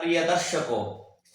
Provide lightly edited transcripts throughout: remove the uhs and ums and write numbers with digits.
प्रिय दर्शकों,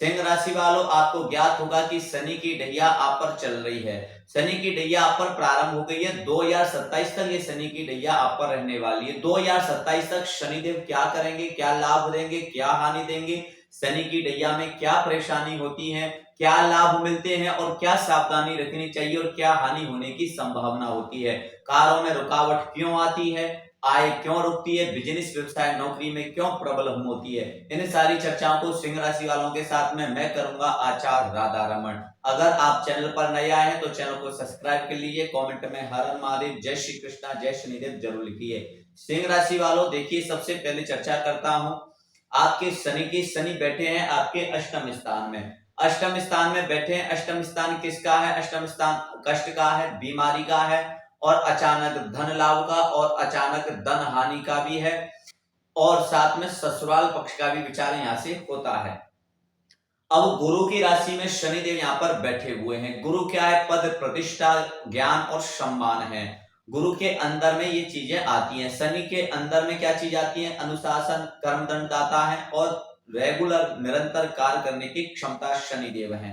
सिंह राशि वालों, आपको ज्ञात होगा कि शनि की ढैया आप पर चल रही है। शनि की ढैया आप पर प्रारंभ हो गई है। 2027 तक ये शनि की ढैया आप पर रहने वाली है। 2027 तक शनिदेव क्या करेंगे, क्या लाभ देंगे, क्या हानि देंगे, शनि की ढैया में क्या परेशानी होती है, क्या लाभ मिलते हैं और क्या सावधानी रखनी चाहिए और क्या हानि होने की संभावना होती है, कार्यों में रुकावट क्यों आती है, आय क्यों रुकती है, बिजनेस व्यवसाय नौकरी में क्यों प्रॉब्लम होती है, इन सारी चर्चाओं को सिंह राशि वालों के साथ में मैं करूंगा आचार्य राधा रमन। अगर आप चैनल पर नए आए हैं तो चैनल को सब्सक्राइब कर लीजिए। कमेंट में हर हर महादेव, जय श्री कृष्णा, जय शनिदेव जरूर लिखिए। सिंह राशि वालों, देखिए सबसे पहले चर्चा करता हूं आपके शनि की। शनि बैठे हैं आपके अष्टम स्थान में। अष्टम स्थान में बैठे हैं। अष्टम स्थान किसका है? अष्टम स्थान कष्ट का है, बीमारी का है और अचानक धन लाभ का और अचानक धन हानि का भी है और साथ में ससुराल पक्ष का भी विचार यहां से होता है। अब गुरु की राशि में शनिदेव यहां पर बैठे हुए हैं। गुरु क्या है? पद, प्रतिष्ठा, ज्ञान और सम्मान है। गुरु के अंदर में ये चीजें आती हैं। शनि के अंदर में क्या चीज आती है? अनुशासन, कर्मदंड दाता है और रेगुलर निरंतर कार्य करने की क्षमता शनिदेव है।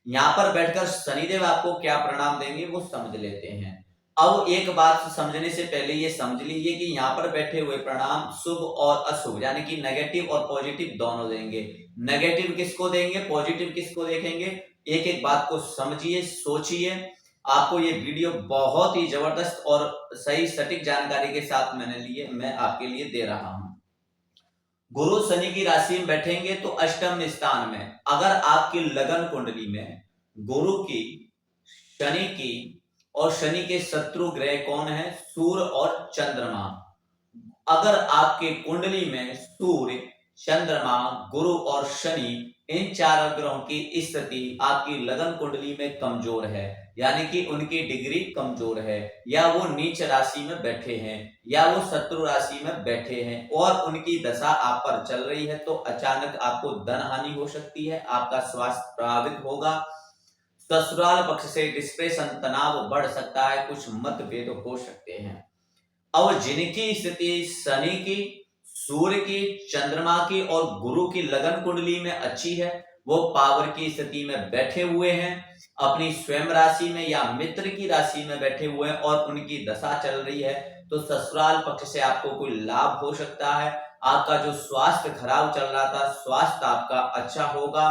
यहां पर बैठकर शनिदेव आपको क्या परिणाम देंगे वो समझ लेते हैं। अब एक बात समझने से पहले ये समझ लीजिए कि यहाँ पर बैठे हुए परिणाम शुभ और अशुभ यानी कि नेगेटिव और पॉजिटिव दोनों देंगे। नेगेटिव किसको देंगे, पॉजिटिव किसको देखेंगे, एक एक बात को समझिए, सोचिए। आपको ये वीडियो बहुत ही जबरदस्त और सही सटीक जानकारी के साथ मैं आपके लिए दे रहा हूं। गुरु शनि की राशि में बैठेंगे तो अष्टम स्थान में अगर आपकी लगन कुंडली में गुरु की, शनि की और शनि के शत्रु ग्रह कौन है? सूर्य और चंद्रमा। अगर आपके कुंडली में सूर्य, चंद्रमा, गुरु और शनि इन चार ग्रहों की स्थिति आपकी लगन कुंडली में कमजोर है यानी कि उनकी डिग्री कमजोर है, या वो नीच राशि में बैठे हैं या वो शत्रु राशि में बैठे हैं और उनकी दशा आप पर चल रही है, तो अचानक आपको धन हानि हो सकती है, आपका स्वास्थ्य प्रभावित होगा, ससुराल पक्ष से डिस्प्रेशन, तनाव बढ़ सकता है, कुछ मतभेद हो सकते हैं। अब जिनकी स्थिति शनि की, सूर्य की, चंद्रमा की और गुरु की लगन कुंडली में अच्छी है, वो पावर की स्थिति में बैठे हुए हैं, अपनी स्वयं राशि में या मित्र की राशि में बैठे हुए हैं और उनकी दशा चल रही है, तो ससुराल पक्ष से आपको कोई लाभ हो सकता है। आपका जो स्वास्थ्य खराब चल रहा था, स्वास्थ्य आपका अच्छा होगा।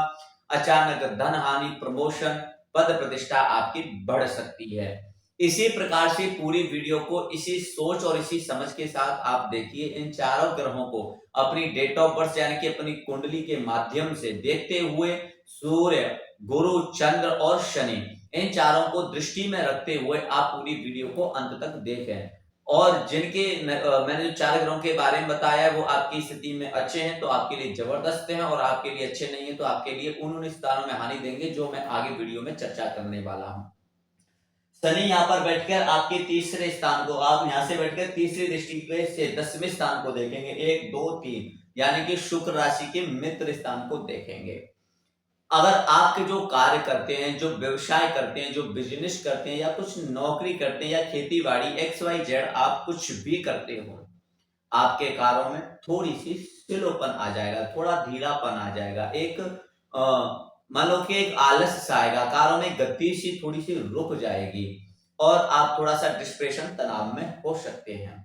अचानक धन हानि, प्रमोशन, पद प्रतिष्ठा आपकी बढ़ सकती है। इसी प्रकार से पूरी वीडियो को इसी सोच और इसी समझ के साथ आप देखिए। इन चारों ग्रहों को अपनी डेट ऑफ बर्थ यानी कि अपनी कुंडली के माध्यम से देखते हुए सूर्य, गुरु, चंद्र और शनि इन चारों को दृष्टि में रखते हुए आप पूरी वीडियो को अंत तक देखें। और जिनके मैंने जो चार ग्रहों के बारे में बताया है वो आपकी स्थिति में अच्छे हैं तो आपके लिए जबरदस्त हैं, और आपके लिए अच्छे नहीं है तो आपके लिए उन स्थानों में हानि देंगे जो मैं आगे वीडियो में चर्चा करने वाला हूं। शनि यहाँ पर बैठकर आपके तीसरे स्थान को, आप यहां से बैठकर तीसरी दृष्टि से 10वें स्थान को देखेंगे, 1 2 3 यानी कि शुक्र राशि के मित्र स्थान को देखेंगे। अगर आपके जो कार्य करते हैं, जो व्यवसाय करते हैं, जो बिजनेस करते हैं या कुछ नौकरी करते हैं या खेती बाड़ी XYZ आप कुछ भी करते हो, आपके कार्यों में थोड़ी सी स्लोपन आ जाएगा, थोड़ा धीरापन आ जाएगा, एक मान लो कि एक आलस सा आएगा, कार्यों में गति सी थोड़ी सी रुक जाएगी और आप थोड़ा सा डिस्प्रेशन, तनाव में हो सकते हैं।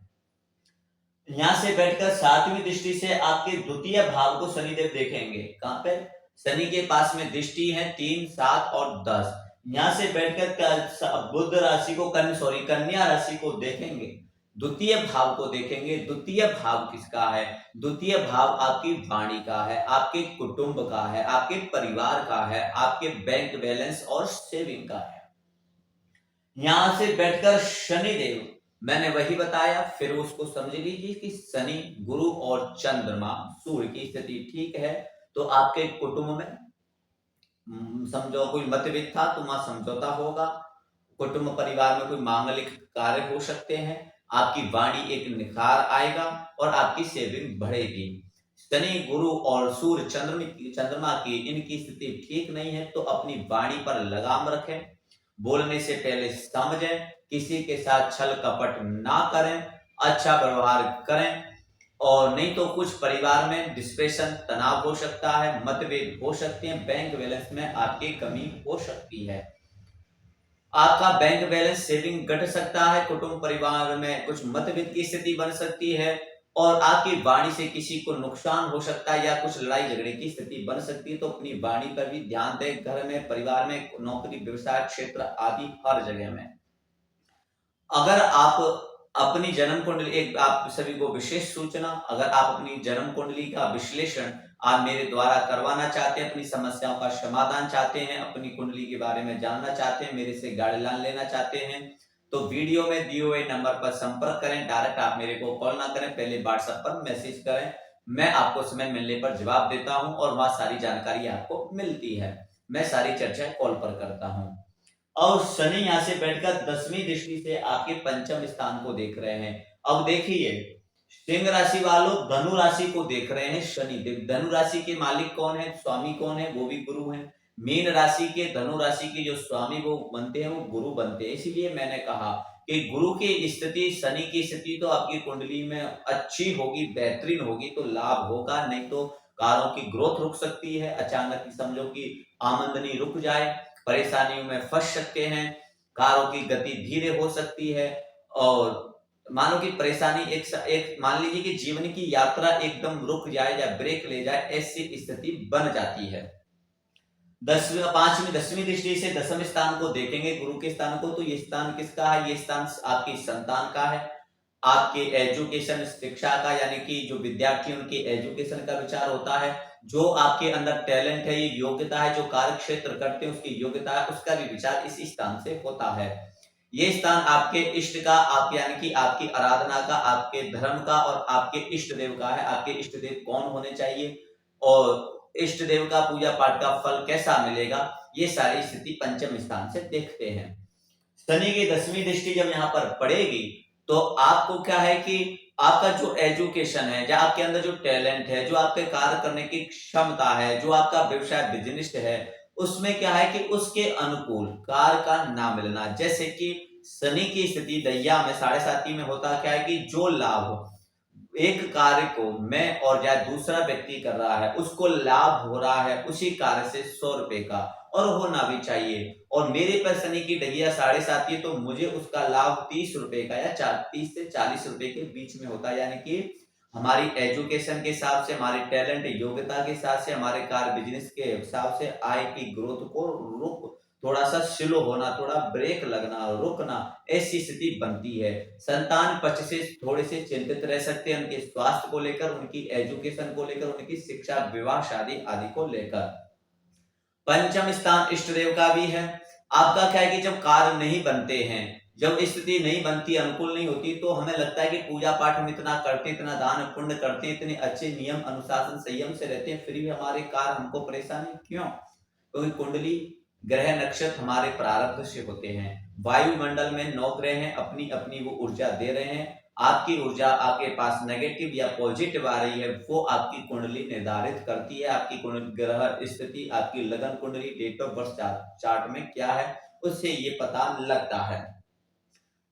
यहां से बैठकर 7वीं दृष्टि से आपके द्वितीय भाव को शनिदेव देखेंगे। कहां पे? शनि के पास में दृष्टि है 3 7 और 10। यहां से बैठकर बुध राशि को कन्या राशि को देखेंगे, द्वितीय भाव को देखेंगे। द्वितीय भाव किसका है? द्वितीय भाव आपकी वाणी का है, आपके कुटुंब का है, आपके परिवार का है, आपके बैंक बैलेंस और सेविंग का है। यहां से बैठकर शनिदेव, मैंने वही बताया, फिर उसको समझ लीजिए कि शनि, गुरु और चंद्रमा, सूर्य की स्थिति ठीक है तो आपके कुटुंब में समझो कोई मतभेद था तो वहां समझौता होगा, कुटुंब परिवार में कोई मांगलिक कार्य हो सकते हैं, आपकी वाणी एक निखार आएगा और आपकी सेविंग बढ़ेगी। शनि, गुरु और सूर्य, चंद्रमा की इनकी स्थिति ठीक नहीं है तो अपनी वाणी पर लगाम रखें, बोलने से पहले समझें, किसी के साथ छल कपट ना करें, अच्छा व्यवहार करें, और नहीं तो कुछ परिवार में डिस्प्रेशन, तनाव हो सकता है, मतभेद हो सकते हैं, बैंक बैलेंस में आपकी कमी हो सकती है। आपका बैंक बैलेंस सेविंग घट सकता है, कुटुंब परिवार में कुछ मतभेद की स्थिति बन सकती है और आपकी वाणी से किसी को नुकसान हो सकता है या कुछ लड़ाई झगड़े की स्थिति बन सकती है। तो अपनी वाणी पर भी ध्यान दें, घर में, परिवार में, नौकरी, व्यवसाय क्षेत्र आदि हर जगह में। अगर आप अपनी जन्म कुंडली, एक आप सभी को विशेष सूचना, अगर आप अपनी जन्म कुंडली का विश्लेषण आप मेरे द्वारा करवाना चाहते हैं, अपनी समस्याओं का समाधान चाहते हैं, अपनी कुंडली के बारे में जानना चाहते हैं, मेरे से गाइडलाइन लेना चाहते हैं, तो वीडियो में दिए हुए नंबर पर संपर्क करें। डायरेक्ट आप मेरे को कॉल ना करें, पहले व्हाट्सएप पर मैसेज करें। मैं आपको समय मिलने पर जवाब देता हूं और वहां सारी जानकारी आपको मिलती है। मैं सारी चर्चा कॉल पर करता हूं। और शनि यहां से बैठकर 10वीं दृष्टि से आपके पंचम स्थान को देख रहे हैं। अब देखिए, सिंह राशि वालों, धनु राशि को देख रहे हैं शनि देव। धनु राशि के मालिक कौन है, स्वामी कौन है, वो भी गुरु है। मीन राशि के, धनु राशि के जो स्वामी वो बनते हैं, वो गुरु बनते हैं। इसीलिए मैंने कहा कि गुरु की स्थिति, शनि की स्थिति तो आपकी कुंडली में अच्छी होगी, बेहतरीन होगी तो लाभ होगा, नहीं तो कारों की ग्रोथ रुक सकती है। अचानक समझो कि आमदनी रुक जाए, परेशानियों में फंस सकते हैं, कारों की गति धीरे हो सकती है और मानो कि परेशानी एक मान लीजिए कि जीवन की यात्रा एकदम रुक जाए या ब्रेक ले जाए, ऐसी स्थिति बन जाती है। 10वीं दृष्टि से दसम स्थान को देखेंगे, गुरु के स्थान को, तो ये स्थान किसका है, ये स्थान आपकी संतान का है, आपके एजुकेशन, शिक्षा का, यानी कि जो विद्यार्थी उनके एजुकेशन का विचार होता है। जो आपके अंदर टैलेंट है, ये योग्यता है, जो कार्य क्षेत्र करते हैं उसकी योग्यता है, उसका भी विचार इस स्थान से होता है। ये स्थान आपके इष्ट का, आप यानी कि आपकी आराधना का, आपके धर्म का और आपके इष्ट देव का है। आपके इष्ट देव कौन होने चाहिए और इष्ट देव का पूजा पाठ का फल कैसा मिलेगा, ये सारी स्थिति पंचम स्थान से देखते हैं। शनि की 10वीं दृष्टि जब यहाँ पर पड़ेगी तो आपको क्या है कि आपका जो एजुकेशन है, या आपके अंदर जो टैलेंट है, जो आपके कार्य करने की क्षमता है, जो आपका व्यवसाय बिजनेस है, उसमें क्या है कि उसके अनुकूल कार्य का ना मिलना। जैसे कि शनि की स्थिति दैया में, 7.5 में होता क्या है कि जो लाभ एक कार्य को मैं और या दूसरा व्यक्ति कर रहा है, उसको लाभ हो रहा है उसी कार्य से 100 रुपए का, और होना भी चाहिए। और मेरे पर शनि की ढैया 7.5 है तो मुझे उसका लाभ 30 रुपए का या 30 से 40 रुपए के बीच में होता है। यानी कि हमारी एजुकेशन के हिसाब से, हमारी टैलेंट योग्यता के हिसाब से, हमारे कार बिजनेस के हिसाब से आय की ग्रोथ को रुक, थोड़ा सा स्लो होना, थोड़ा ब्रेक लगना, रुकना, ऐसी स्थिति बनती है। संतान पक्ष से थोड़े से चिंतित रह सकते हैं, उनके स्वास्थ्य को लेकर, उनकी एजुकेशन को लेकर, उनकी शिक्षा, विवाह, शादी आदि को लेकर। पंचम स्थान इष्ट देव का भी है। आपका क्या है कि जब कार्य नहीं बनते हैं, जब स्थिति नहीं बनती, अनुकूल नहीं होती, तो हमें लगता है कि पूजा पाठ हम इतना करते, इतना दान पुण्य करते, इतने अच्छे नियम अनुशासन संयम से रहते हैं, फिर भी हमारे कार्य हमको परेशानी क्यों? क्योंकि कुंडली, ग्रह, नक्षत्र हमारे प्रारब्ध से होते हैं। वायुमंडल में 9 ग्रह हैं, अपनी अपनी वो ऊर्जा दे रहे हैं। आपकी ऊर्जा आपके पास नेगेटिव या पॉजिटिव आ रही है, वो आपकी कुंडली निर्धारित करती है। आपकी ग्रह स्थिति, आपकी लगन कुंडली, डेट ऑफ बर्थ चार्ट में क्या है, उससे ये पता लगता है।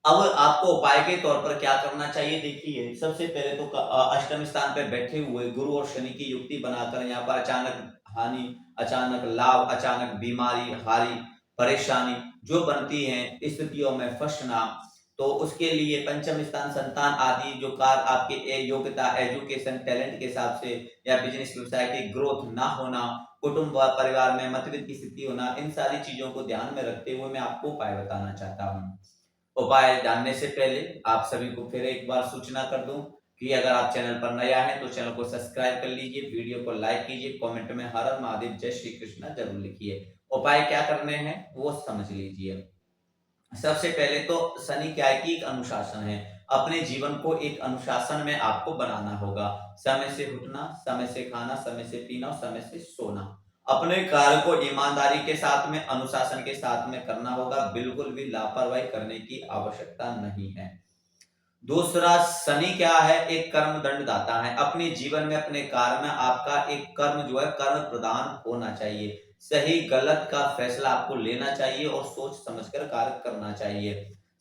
अब आपको उपाय के तौर पर क्या करना चाहिए, देखिए सबसे पहले तो अष्टम स्थान पर बैठे हुए गुरु और शनि की युक्ति बनाकर यहाँ पर अचानक हानि, अचानक लाभ, अचानक बीमारी, हारी, परेशानी जो बनती है, स्थितियों में फंसना, तो उसके लिए पंचम स्थान संतान आदि जो कार्य आपके योग्यता, एजुकेशन, टैलेंट के हिसाब से, या बिजनेस व्यवसाय की ग्रोथ ना होना, कुटुंब परिवार में मतभेद की स्थिति होना, इन सारी चीजों को ध्यान में रखते हुए मैं आपको उपाय बताना चाहता हूँ। उपाय जानने से पहले आप सभी को फिर एक बार सूचना कर दूं कि अगर आप चैनल पर नया है तो चैनल को सब्सक्राइब कर लीजिए, वीडियो को लाइक कीजिए, कमेंट में हर हर महादेव, जय श्री कृष्ण जरूर लिखिए। उपाय क्या करने हैं वो समझ लीजिए। सबसे पहले तो शनि क्या है कि एक अनुशासन है, अपने जीवन को एक अनुशासन में आपको बनाना होगा। समय से उठना, समय से खाना, समय से पीना और समय से सोना। अपने कार्य को ईमानदारी के साथ में, अनुशासन के साथ में करना होगा, बिल्कुल भी लापरवाही करने की आवश्यकता नहीं है। दूसरा, शनि क्या है, एक कर्म दंड दाता है। अपने जीवन में, अपने कार्य में आपका एक कर्म जो है, कर्म प्रदान होना चाहिए। सही गलत का फैसला आपको लेना चाहिए और सोच समझकर कार्य करना चाहिए।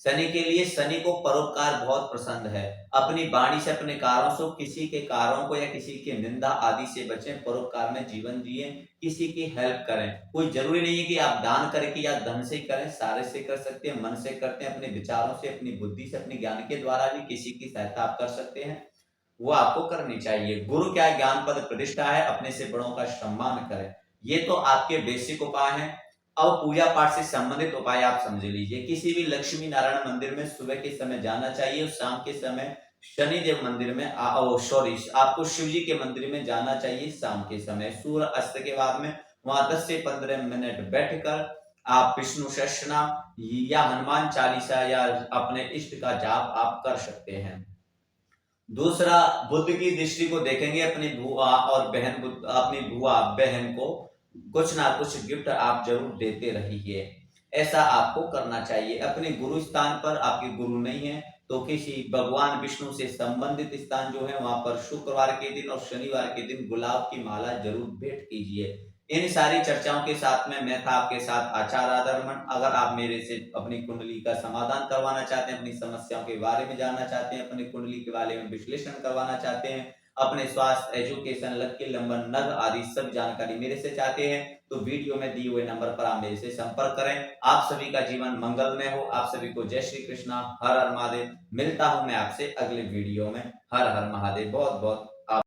शनि के लिए, शनि को परोपकार बहुत पसंद है। अपनी वाणी से, अपने कार्यों से किसी के कार्यों को या किसी की निंदा आदि से बचें, परोपकार में जीवन जिए, किसी की हेल्प करें। कोई जरूरी नहीं है कि आप दान करके या धन से करें, सारे से कर सकते हैं, मन से करते हैं, अपने विचारों से, अपनी बुद्धि से, अपने ज्ञान के द्वारा भी किसी की सहायता आप कर सकते हैं, वो आपको करनी चाहिए। गुरु क्या है? ज्ञान पद प्रतिष्ठा है, अपने से बड़ों का सम्मान करें। ये तो आपके बेसिक उपाय हैं। अब पूजा पाठ से संबंधित उपाय आप समझ लीजिए। किसी भी लक्ष्मी नारायण मंदिर में सुबह के समय जाना चाहिए और शाम के समय शनि देव मंदिर में सॉरी, आपको शिव जी के मंदिर में जाना चाहिए शाम के समय सूर्य अस्त के बाद में। वहां 10 से 15 मिनट बैठकर आप विष्णु सहस्त्रनाम या हनुमान चालीसा या अपने इष्ट का जाप आप कर सकते हैं। दूसरा, बुद्ध की दृष्टि को देखेंगे, अपनी बुआ और बहन, अपनी बुआ बहन को कुछ ना कुछ गिफ्ट आप जरूर देते रहिए, ऐसा आपको करना चाहिए। अपने गुरु स्थान पर, आपके गुरु नहीं है तो किसी भगवान विष्णु से संबंधित स्थान जो है वहां पर शुक्रवार के दिन और शनिवार के दिन गुलाब की माला जरूर भेंट कीजिए। इन सारी चर्चाओं के साथ में मैं था आपके साथ आचार्य आदर्मन। अगर आप मेरे से अपनी कुंडली का समाधान करवाना चाहते हैं, अपनी समस्याओं के बारे में जानना चाहते हैं, अपनी कुंडली के बारे में विश्लेषण करवाना चाहते हैं, अपने स्वास्थ्य, एजुकेशन, लक्की नंबर, नग आदि सब जानकारी मेरे से चाहते हैं, तो वीडियो में दिए हुए नंबर पर आप मेरे से संपर्क करें। आप सभी का जीवन मंगलमय हो। आप सभी को जय श्री कृष्णा, हर हर महादेव। मिलता हूं मैं आपसे अगले वीडियो में। हर हर महादेव। बहुत बहुत